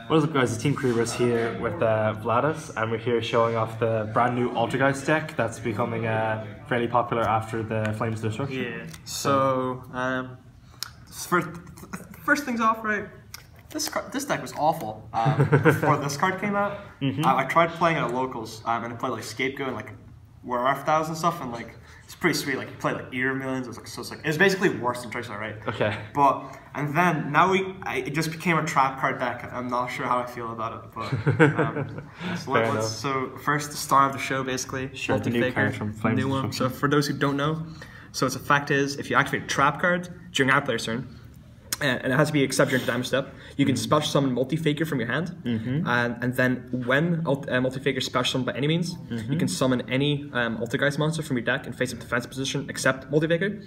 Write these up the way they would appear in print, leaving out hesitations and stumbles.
What is up, guys? It's Team Kuribrohs here with Vladis, and we're here showing off the brand new Altergeist deck that's becoming fairly popular after the Flames Destruction. Yeah. So, first things off, right? This deck was awful before this card came out. I tried playing it at locals, and I played like Scapegoat and like War Earth and stuff, and like it's pretty sweet. Like you play like Ear Millions. It was like it was basically worse than Trickshot, right? Okay. And then now it just became a trap card deck. I'm not sure how I feel about it, but so first the star of the show, basically. Sure. The new card from Flames Destruction. So for those who don't know, so its effect is if you activate a trap card during our player's turn, and it has to be except during the damage step, you can special summon Multi-Faker from your hand, and then when Multi-Faker is special summoned by any means, you can summon any Altergeist monster from your deck in face-up defensive position except Multi-Faker,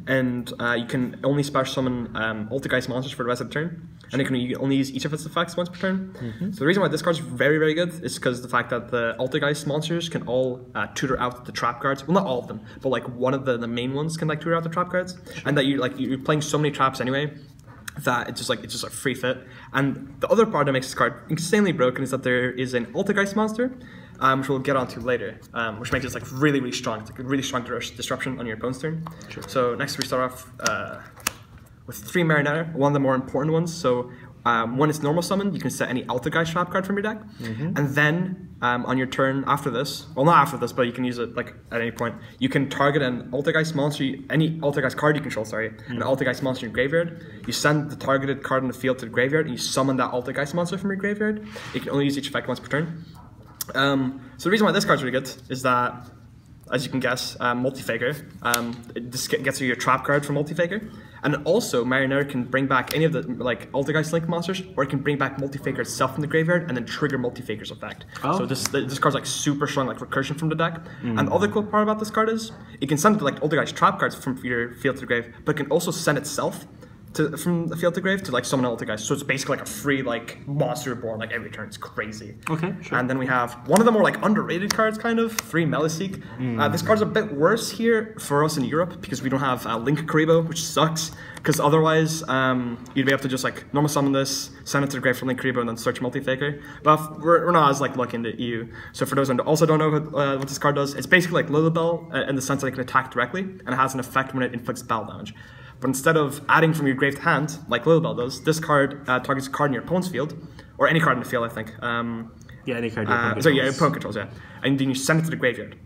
and you can only special summon Altergeist monsters for the rest of the turn, and you can only use each of its effects once per turn. So the reason why this card is very, very good is because of the fact that the Altergeist monsters can all tutor out the trap cards. Well, not all of them, but like one of the main ones can like tutor out the trap cards, and that you're playing so many traps anyway that it's just a free fit. And the other part that makes this card insanely broken is that there is an Altergeist monster, which we'll get onto later, which makes it like really, really strong. It's like a really strong disruption on your opponent's turn. Sure. So next we start off with 3 Marinetta, one of the more important ones. So when it's normal summoned, you can set any Altergeist trap card from your deck, and then on your turn after this, well not after this, but you can use it like at any point, you can target an Altergeist monster, any Altergeist card you control, an Altergeist monster in your graveyard. You send the targeted card in the field to the graveyard, and you summon that Altergeist monster from your graveyard. You can only use each effect once per turn. So the reason why this card's really good is that, as you can guess, Multi-Faker. This gets you your trap card from Multi-Faker. And also, Marinetta can bring back any of the like Altergeist Link monsters, or it can bring back Multi-Faker itself from the graveyard and then trigger Multi-Faker's effect. So this card's like super strong, like recursion from the deck. And the other cool part about this card is it can send like Altergeist trap cards from your field to the grave, but it can also send itself from the field to grave to like summon an Altergeist. So it's basically like a free like monster reborn like every turn. It's crazy. Okay, sure. And then we have one of the more like underrated cards, kind of, 3 Meliseek. This card's a bit worse here for us in Europe because we don't have Link Kuribrohs, which sucks. Because otherwise, you'd be able to just like normal summon this, send it to the grave for Link Kuribrohs, and then search Multi-Faker. But we're not as like lucky in the EU. So for those who also don't know what this card does, it's basically like Lilibell in the sense that it can attack directly, and it has an effect when it inflicts battle damage. But instead of adding from your grave to hand, like Lilibell does, this card targets a card in your opponent's field, or any card in the field, I think. Yeah, any card your opponent controls, yeah. And then you send it to the graveyard.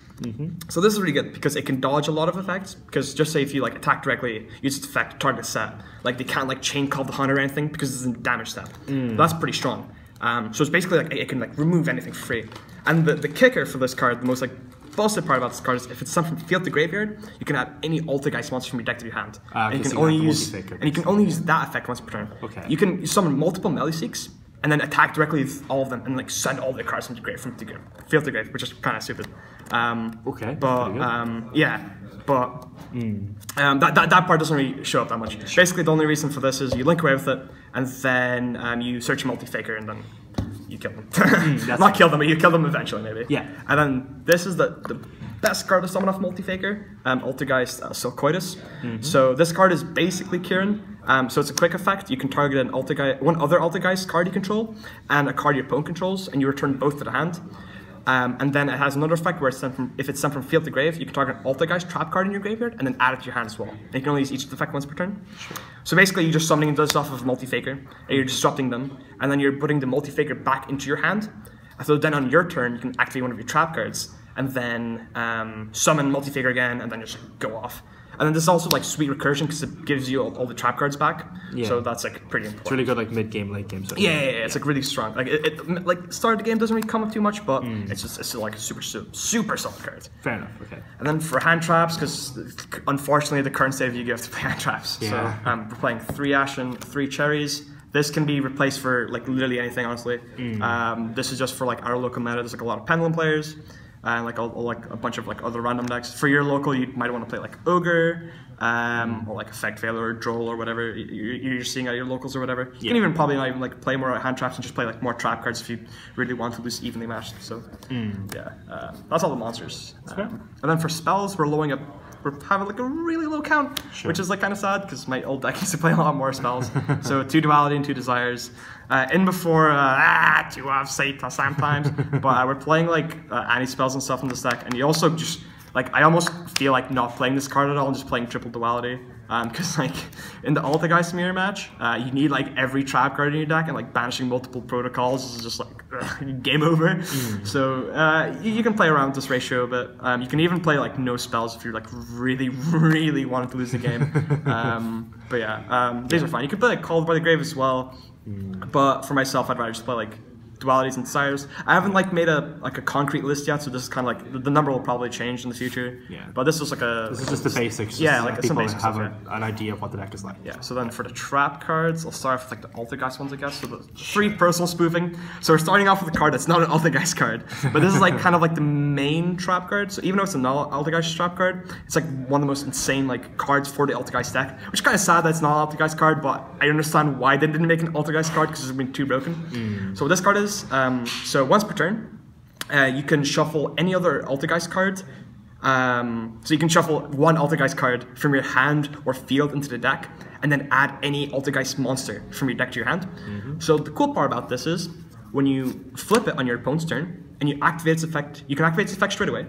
So this is really good because it can dodge a lot of effects. Because just say if you like attack directly, use its effect, target set. Like they can't like chain Call the Hunter or anything because it's in the damage step. That's pretty strong. So it's basically like it can like remove anything for free. And the kicker for this card, the most like busted part about this card is if it's sent from field to graveyard, you can add any Altergeist monster from your deck to your hand. And you can only use that effect once per turn. Okay. You can summon multiple Meliseeks and then attack directly with all of them and like send all the cards from the grave field to grave, which is kind of stupid. That part doesn't really show up that much. Basically, the only reason for this is you link away with it, and then you search Multi-Faker, and then you kill them. Not kill them, but you kill them eventually, maybe. Yeah. And then this is the best card to summon off Multi-Faker, Altergeist Silcoitus. So this card is basically Kieran. So it's a quick effect. You can target one other Altergeist card you control, and a card your opponent controls, and you return both to the hand. And then it has another effect where if it's sent from field to grave, you can target an Altergeist trap card in your graveyard and then add it to your hand as well. And you can only use each effect once per turn. Sure. So basically you're just summoning this off of Multi-Faker, and you're disrupting them, and then you're putting the Multi-Faker back into your hand. And so then on your turn, you can activate one of your trap cards, and then summon Multi-Faker again, and then just go off. And then this is also like sweet recursion because it gives you all the trap cards back. Yeah. So that's like pretty important. It's really good like mid-game, late game. Yeah, it's like really strong. Like like start of the game doesn't really come up too much, but it's like a super solid card. Fair enough. Okay. And then for hand traps, because unfortunately the current state of you have to play hand traps. Yeah. So we're playing 3 Ashen, 3 Cherries. This can be replaced for like literally anything, honestly. This is just for like our local meta. There's like a lot of Pendulum players. And like a bunch of like other random decks. For your local, you might want to play like Ogre, or like Effect Failure or Droll or whatever you're seeing at your locals or whatever. You can even probably not even like play more hand traps and just play like more trap cards if you really want to lose evenly matched. So that's all the monsters. And then for spells, we're loading up we're having like a really low count, which is like kind of sad because my old deck used to play a lot more spells. So 2 Duality and 2 Desires. In before 2 of Sata sometimes, but we're playing like anti-spells and stuff in this deck, and you also just like I almost feel like not playing this card at all and just playing triple Duality. Because like in the Altergeist mirror match, you need like every trap card in your deck, and like banishing multiple protocols is just like game over. So you can play around with this ratio, but you can even play like no spells if you're like really wanting to lose the game. But yeah, these are fine. You can play like Called by the Grave as well, but for myself, I'd rather just play like Dualities and Desires. I haven't like made a concrete list yet, so this is kind of like the number will probably change in the future. Yeah. But this is like this is just the basics. Yeah, like people some basics have stuff, an idea of what the deck is like. Yeah. So then for the trap cards, I'll start off with like the Altergeist ones, I guess. So the 3 personal spoofing. So we're starting off with a card that's not an Altergeist card, but this is like kind of like the main trap card. So even though it's a null Altergeist trap card, it's like one of the most insane like cards for the Altergeist deck. Which is kind of sad that it's not an Altergeist card, but I understand why they didn't make an Altergeist card because it's been too broken. So what this card is. So once per turn, you can shuffle any other Altergeist card. So you can shuffle 1 Altergeist card from your hand or field into the deck, and then add any Altergeist monster from your deck to your hand. So the cool part about this is, when you flip it on your opponent's turn, and you activate its effect, you can activate its effect straight away.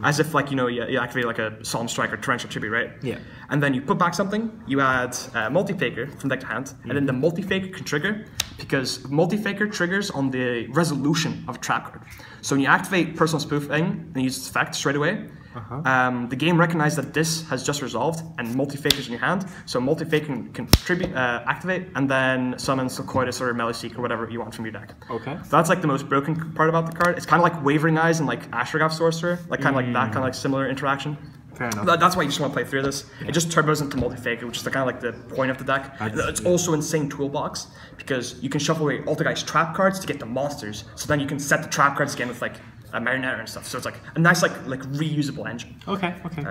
As if like, you activate like a Solemn Strike or Torrential Tribute, right? Yeah. And then you put back something, you add Multi-Faker from deck to hand, and then the Multi-Faker can trigger, because Multi-Faker triggers on the resolution of a trap card. So when you activate Personal Spoofing and use its effect straight away, the game recognizes that this has just resolved, and Multi-Faker's in your hand, so Multi-Faker can activate, and then summon Contenders or Melee-Seek or whatever you want from your deck. Okay. So that's like the most broken part about the card. It's kind of like Wavering Eyes and like Astrograph Sorcerer, like kind of like that kind of like similar interaction. Fair enough. That's why you just want to play through this. It just turbos into Multi-Faker, which is kind of like the point of the deck. It's also insane toolbox, because you can shuffle away Altergeist trap cards to get the monsters, so then you can set the trap cards again with like a Marinetta and stuff. So it's like a nice like reusable engine. Okay, cool.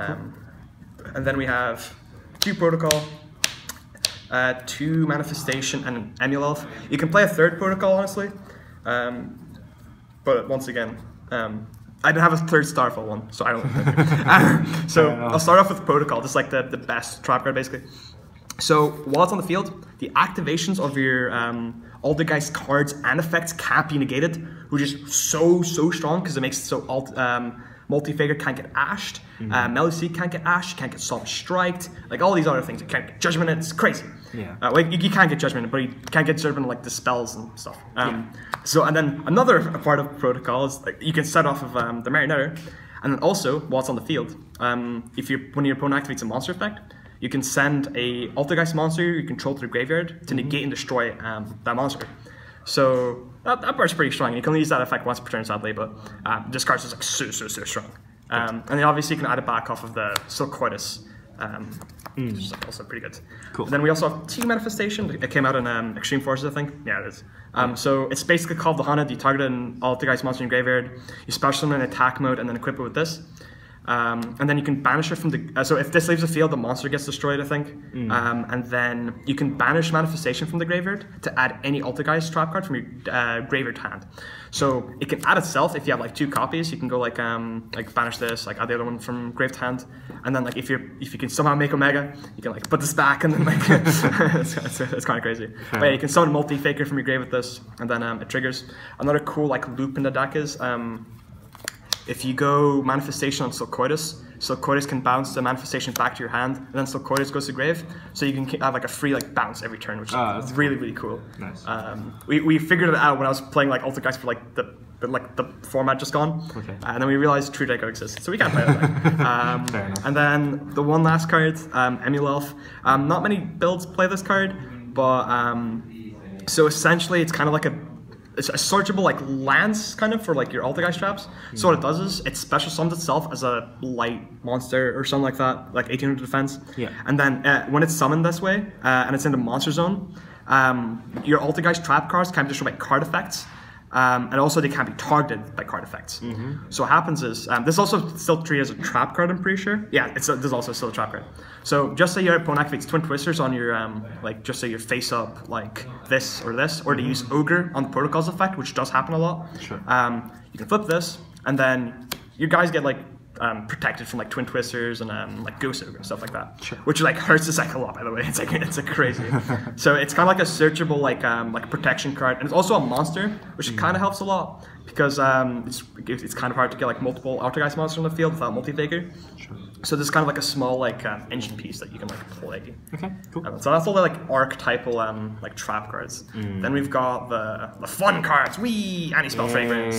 And then we have 2 Protocol, 2 Manifestation, and an Emulelf. You can play a 3rd Protocol, honestly, but once again, I didn't have a 3rd Starfall one, so I don't. So I'll start off with Protocol, just like the best trap card basically. So while it's on the field, the activations of your Altergeist cards and effects can't be negated, which is so strong because it makes it so Multi-Faker can't get ashed, Melee-Seek can't get ashed, you can't get Solemn Striked, like all these other things. You can't get Judgment, it's crazy. Yeah. You can't get Judgment, but you can't get Judgment like the spells and stuff. So, and then another part of Protocol is like, you can set off of the Marionetta, and then also, while it's on the field, when your opponent activates a monster effect, you can send a Altergeist monster you control to the graveyard to negate and destroy that monster. So that part's pretty strong. You can only use that effect once per turn, sadly, but this card's just like so strong. And then obviously you can add it back off of the Contenders, which is also pretty good. Cool. And then we also have 2 Manifestation. It came out in Extreme Forces, I think. Yeah, it is. So it's basically called the Hunted. You target an Altergeist monster in your graveyard, you special summon in attack mode, and then equip it with this. And then you can banish it from the... so if this leaves the field, the monster gets destroyed, I think. And then you can banish Manifestation from the graveyard to add any Altergeist trap card from your graveyard hand. So it can add itself if you have like 2 copies. You can go like banish this, like add the other one from grave to hand. And then like if you can somehow make Omega, you can like put this back and then like... it's kind of crazy. But yeah, you can summon Multi-Faker from your grave with this, and then it triggers. Another cool like loop in the deck is... if you go Manifestation on Contenders can bounce the Manifestation back to your hand, and then Contenders goes to grave, so you can have like a free like bounce every turn, which is really cool. Nice. We figured it out when I was playing like Altergeist for like the format just gone, and then we realized True Draco exists, so we can't play that. Fair enough. And then the one last card, Emulelf. Not many builds play this card, but so essentially it's kind of like it's a searchable like lance kind of for like your Altergeist traps. So what it does is it special summons itself as a light monster or something like that, like 1800 defense. Yeah. And then when it's summoned this way and it's in the monster zone, your Altergeist trap cards can be destroyed by card effects. And also they can't be targeted by card effects. So what happens is, this is also still treated as a trap card, I'm pretty sure. Yeah, this is also still a trap card. So just say your opponent activates Twin Twisters on your, just say your face up like this, or they use Ogre on the Protocols effect, which does happen a lot. Sure. You can flip this, and then your guys get like protected from like Twin Twisters and like Ghost Ogre and stuff like that, Sure. which like hurts the deck a lot, by the way. It's like crazy. So it's kind of like a searchable like protection card, and it's also a monster, which kind of helps a lot because it's kind of hard to get like multiple Altergeist monsters on the field without multi-faker. Sure. So there's kind of like a small like engine piece that you can like play. Okay, cool. So that's all the like archetypal like trap cards. Then we've got the fun cards. Anti-spell fragrance.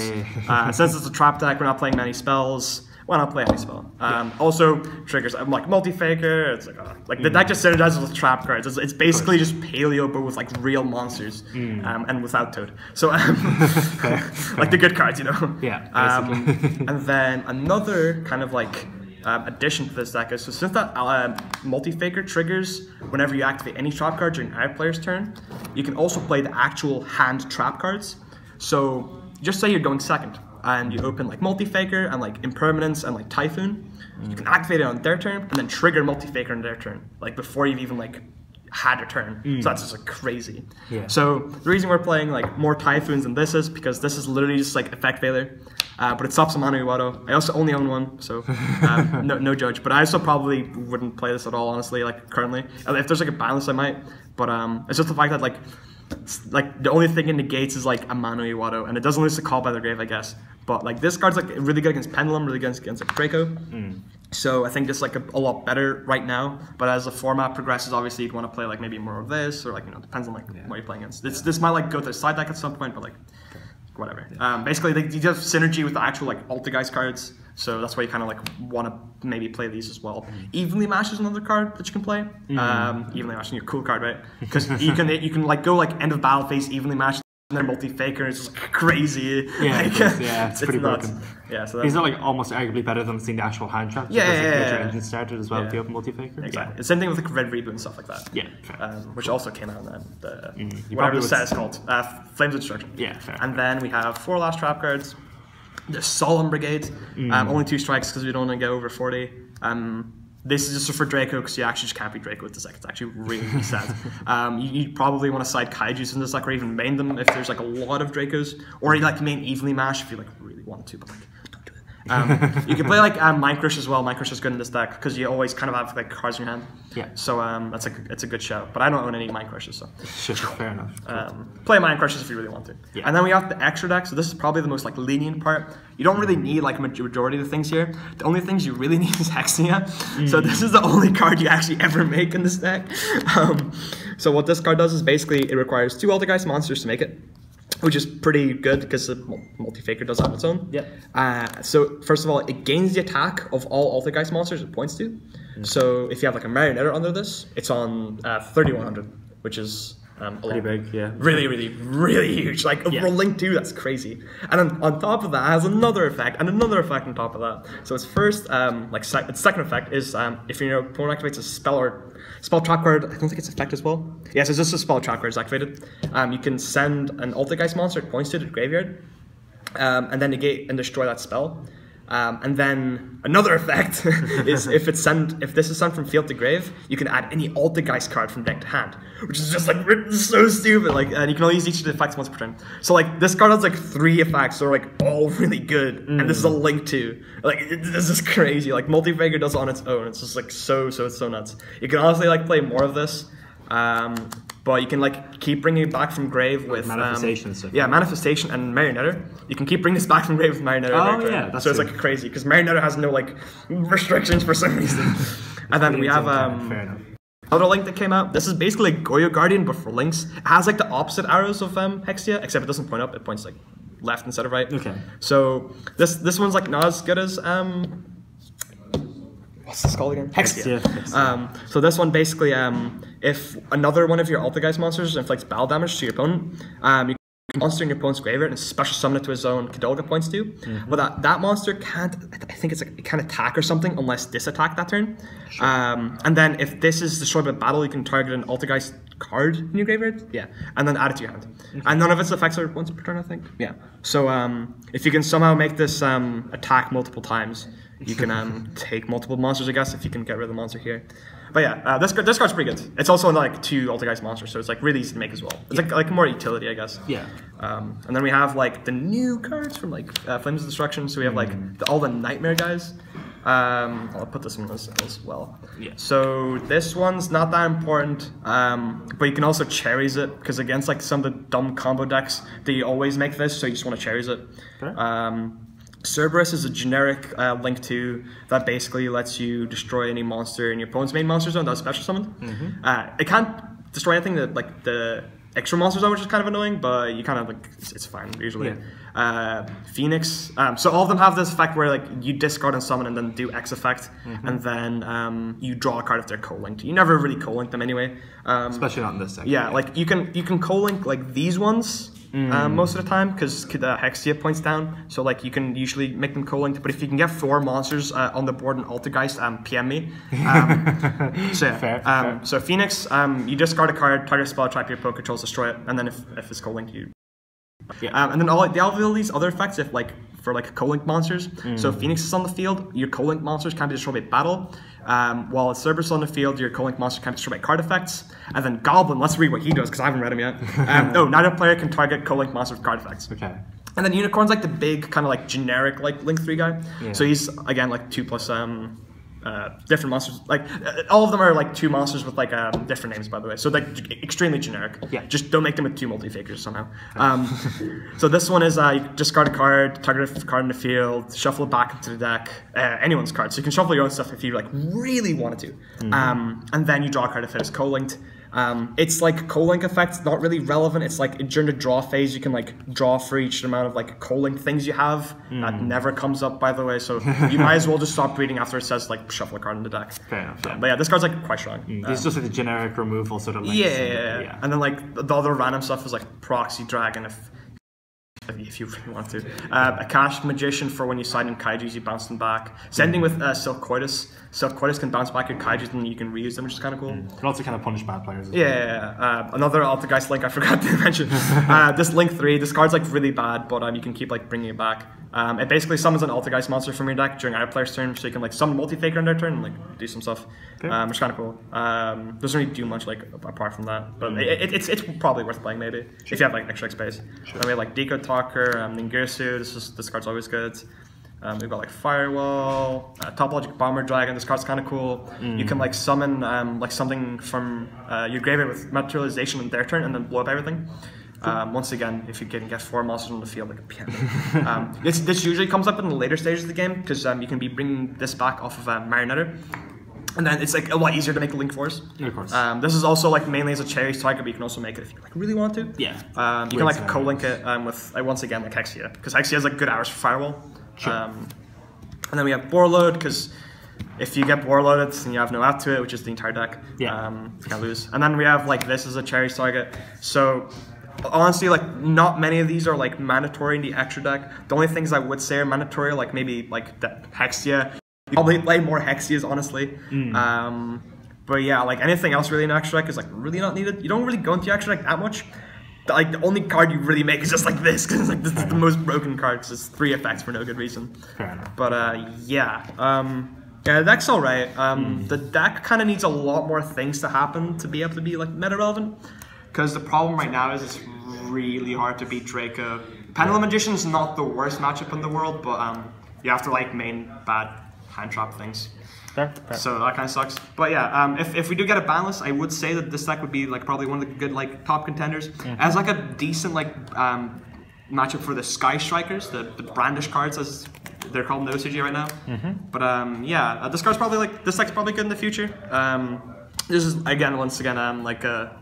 Since it's a trap deck, we're not playing many spells. Why not play any spell? Also triggers. I'm like multi-faker. It's like the deck just synergizes with trap cards. It's basically just paleo but with like real monsters and without Toad. So like the good cards, you know. Yeah. And then another kind of like addition to this deck is, so since that multi-faker triggers whenever you activate any trap card during our player's turn, you can also play the actual hand trap cards. So just say you're going second and you open like multi-faker and like impermanence and like typhoon, you can activate it on their turn and then trigger multi-faker on their turn, like before you've even like had your turn. So that's just like crazy. Yeah. So the reason we're playing like more typhoons than this is because this is literally just like effect failure. But it stops Amano Iwado. I also only own one, so no judge. But I also probably wouldn't play this at all, honestly, like currently. If there's like a ban list, I might. But it's just the fact that like the only thing it negates is like Amano Iwado, and it doesn't lose the call by the grave, I guess. But like this card's like really good against Pendulum, really good against like Draco. So I think it's like a lot better right now. But as the format progresses, obviously you'd want to play like maybe more of this, or like, you know, depends on like what you're playing against. This might like go to the side deck at some point, but like whatever. Basically, you have synergy with the actual like Altergeist cards, so that's why you kind of like want to maybe play these as well. Evenly Mash is another card that you can play. Evenly Mash is your cool card, right? Because you can like go like end of battle phase Evenly Mash. And they're multi-faker, it's just crazy. Yeah, like, it's pretty nuts. broken. Yeah, so these are like almost arguably better than seeing the actual hand trap. Yeah, because yeah. Your engine started as well with the open multi-faker. Exactly. The same thing with like Red Reboot and stuff like that. Yeah, fair. Which also came out in the probably whatever the set is called, Flames of Destruction. Yeah, fair. And then we have 4 last trap cards. The Solemn Brigade, only 2 strikes because we don't want to get over 40. This is just for Draco because you actually just can't beat Draco with this deck. It's actually really sad. You probably want to side Kaijus in this deck or even main them if there's like a lot of Dracos. Or you like main Evenly Mash if you like really want to, but like don't do it. You can play like Mind Crush as well. Mind Crush is good in this deck because you always kind of have like cards in your hand. Yeah. So it's a good shout. But I don't own any Mind Crushes, so Sure, fair enough. play Mind Crushes if you really want to. Yeah. And then we have the extra deck. So this is probably the most like lenient part. You don't really need like a majority of the things here. The only things you really need is Hexia. So this is the only card you actually ever make in this deck. So what this card does is basically it requires 2 Altergeist monsters to make it, which is pretty good because the multi-faker does have its own. Yep. So first of all, it gains the attack of all Altergeist monsters it points to. So if you have like a Marionetta under this, it's on 3100, which is Pretty big, yeah. Really huge. Like for Link 2, that's crazy. And then on top of that, it has another effect and another effect on top of that. So its first, its second effect is if your opponent activates a spell or spell trap card. I don't think it's effect as well. Yes, it's just a spell trap card is activated. You can send an Altergeist monster it points to the graveyard, and then negate and destroy that spell. And then another effect is if this is sent from field to grave, you can add any Altergeist card from deck to hand, which is just like so stupid. Like, and you can only use each of the effects once per turn. So like this card has like 3 effects, so like all really good, and this is a Link 2. Like this is crazy. Like multi-faker does it on its own. It's just like so nuts. You can honestly like play more of this. But you can like keep bringing it back from grave with manifestation and stuff. Yeah, manifestation and Marionetta. You can keep bringing this back from grave with Marionetta. Oh yeah, that's so true. it's like crazy because Marionetta has no like restrictions for some reason. And then we have fair enough. another Link that came out. This is basically like Goyo Guardian but for links. It has like the opposite arrows of Hexia, except it doesn't point up. It points like left instead of right. Okay. So this one's like not as good as what's this called again? Hexia. So this one basically, if another one of your Altergeist monsters inflicts battle damage to your opponent, you can monster in your opponent's graveyard and special summon it to his own Kadolga points to. But that monster can't, I think it's like, it can't attack or something unless this attack that turn. Sure. And then if this is destroyed by battle, you can target an Altergeist card in your graveyard. Yeah. And then add it to your hand. And none of its effects are once per turn, I think. Yeah. So if you can somehow make this attack multiple times, you can take multiple monsters, I guess, if you can get rid of the monster here. But yeah, this card's pretty good. It's also like 2 Altergeist monsters, so it's like really easy to make as well. It's like more utility, I guess. Yeah. And then we have like the new cards from like Flames of Destruction. So we have like all the Nightmare guys. I'll put this one as well. Yeah. So this one's not that important, but you can also cherries it, because against like some of the dumb combo decks, they always make this, so you just want to cherries it. Okay. Cerberus is a generic Link 2 that basically lets you destroy any monster in your opponent's main monster zone that was special summoned. It can't destroy anything that like the extra monster zone, which is kind of annoying, but you kind of like it's fine usually. Yeah. Phoenix. So all of them have this effect where like you discard and summon and then do X effect, and then you draw a card if they're co-linked. You never really co-link them anyway. Especially not in this deck. Yeah, like you can co-link like these ones. Most of the time, because Hexia points down, so like you can usually make them co-linked. But if you can get 4 monsters on the board in Altergeist, PM me. So yeah, fair. So Phoenix, you discard a card, target spell, trap your opponent controls, destroy it, and then if it's co-linked, you. And then they all have these other effects if like for like co-linked monsters. So Phoenix is on the field, your co-linked monsters can't be destroyed by battle. While Cerberus is on the field, your co-linked monster can't be destroyed by card effects. And then Goblin, let's read what he does because I haven't read him yet. Neither player can target co-linked monsters with card effects. Okay. And then Unicorn's like the big kind of like generic like Link 3 guy. Yeah. So he's again like 2+ different monsters. Like all of them are like 2 monsters with like different names, by the way. So like extremely generic. Yeah. Just don't make them with 2 multi-fakers somehow. So this one is you discard a card, target a card in the field, shuffle it back into the deck, anyone's card. So you can shuffle your own stuff if you like really wanted to. And then you draw a card if it is co-linked. It's like co-link effects, not really relevant. It's like during the draw phase, you can like draw for each amount of like co-link things you have. That never comes up, by the way. So you might as well just stop reading after it says like shuffle a card in the deck. Fair enough. Yeah. But yeah, this card's like quite strong. It's just like the generic removal sort of links. Yeah. And then like the other random stuff is like Proxy Dragon if you really want to. A Cash Magician for when you side in Kaijus, you bounce them back. Same thing with Silk Coitus. Silk Coitus can bounce back your Kaijus and you can reuse them, which is kind of cool. Can also kind of punish bad players as well. Another Altergeist link I forgot to mention. This Link 3, this card's like really bad, but you can keep like bringing it back. It basically summons an Altergeist monster from your deck during either player's turn, so you can like summon multi-faker on their turn and like do some stuff, which is kind of cool. Doesn't really do much like apart from that, but it's probably worth playing maybe if you have like extra space. Then we have like Deco Talker, Ningirsu. This card's always good. We've got like Firewall, Topologic Bomber Dragon. This card's kind of cool. You can like summon like something from your graveyard with materialization on their turn and then blow up everything. Once again, if you can get 4 monsters on the field like a piano. This usually comes up in the later stages of the game because you can be bringing this back off of Marionetter. And then it's like a lot easier to make a Link Force. Of course. This is also like mainly as a cherries target, but you can also make it if you like really want to. Yeah. You can like co-link it with once again like Hexia, because Hexia has like good hours for Firewall. Sure. And then we have Boarload, because if you get Boarloaded and you have no add to it, which is the entire deck, you can't lose. And then we have like this as a cherries target. So honestly, like not many of these are like mandatory in the extra deck. The only things I would say are mandatory, like maybe like the Hexia. You probably play more Hexias, honestly. But yeah, like anything else really in extra deck is like really not needed. You don't really go into extra deck that much. Like the only card you really make is just like this, because like this is the most broken card, because it's 3 effects for no good reason. Fair enough. But yeah, the deck's alright. The deck kind of needs a lot more things to happen to be able to be like meta relevant. Because the problem right now is it's really hard to beat Draco. Pendulum Magician's not the worst matchup in the world, but you have to like main bad hand trap things. Fair. So that kind of sucks. But yeah, if we do get a ban list, I would say that this deck would be like probably one of the good like top contenders. As like a decent like matchup for the Sky Strikers, the brandish cards as they're called in the OCG right now. But yeah, this deck's probably good in the future. This is once again like a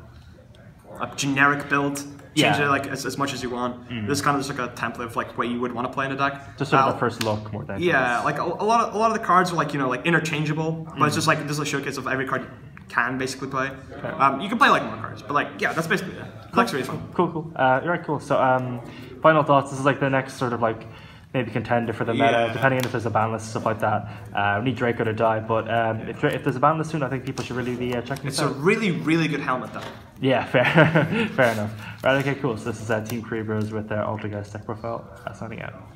generic build. Change it like as much as you want. This is kind of just like a template of like what you would want to play in a deck. Just sort of the first look more than. Yeah, like a lot of the cards are like like interchangeable, but it's just like this is a showcase of every card you can basically play. You can play like more cards, but like yeah, that's basically it. Deck's really fun. Cool. You're right, cool. So final thoughts. This is like the next sort of like maybe contender for the meta, depending on if there's a ban list, stuff like that. We need Draco to die, but if there's a ban list soon, I think people should really be checking this out. It's a really, really good helmet, though. Yeah, fair enough. Right, okay, cool. So this is Team Kuribrohs with their Altergeist deck profile. Signing out.